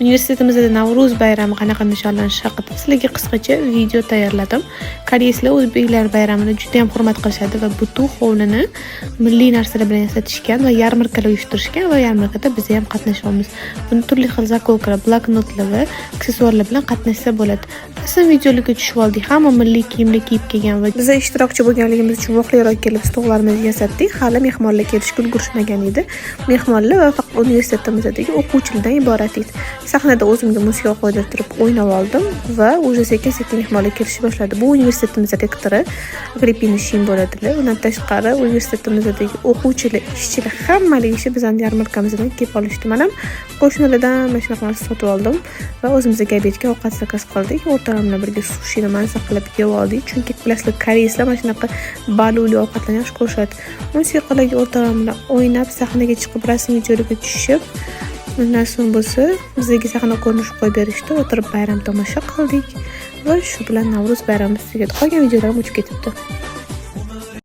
Universitetimizda Navro'z bayrami qanaqa nishonlanishi haqida sizlarga qisqacha video tayyorladim. Koreyslar o'zbeklar bayramini juda ham hurmat qilishadi va butun hovlini milliy narsalar bilan yasatishgan va yarmarkalar uyushtirishgan va yarmarkada biz ham qatnashamiz. Buni turli xil zakolkalar, bloknotlar va aksessuarlar bilan qatnashsa bo'ladi. Rasm videolarga tushib oldik. Hamma milliy kiyimlar kiyib kelgan va biz ishtirokchi bo'lganligimiz uchun voqealar kelib stollarimizni yasatdik. Hali mehmonlar kelishga ulgurishmagan edi. Mehmonlar va faqat universitetimizdagi o'quvchilardan iborat edi. Sahnada o'zimga musiqa qo'ydirib o'ynab oldim va o'sha sekin-sekin mehmonlar kelishni boshladi. Bu universitetimiz rektori Agrippina Shin bo'ladilar. Undan tashqari universitetimizdagi o'quvchilar, ishchilar hammasi bizning yarmarkamizdan kelib olishdi. Men ham qo'shnilardan mana shunaqa narsa sotib oldim va o'zimizga obedga ovqat zakaz qildik. O'rtalar bilan birga sushini mazza qilib yeb oldik. Chunki bilasizlar, koreyslar mana shunaqa baluli ovqatlarni yaxshi ko'rishadi. Musiqalarga o'rtalar bilan o'ynab, sahnaga chiqib rasm videolarga tushib, undan so'ng bo'lsa bizga sahna ko'rinishi qo'yib berishdi. O'tirib bayram tomosha qildik va shu bilan Navro'z bayrami tugadi. Qolgan videolar o'chib ketibdi.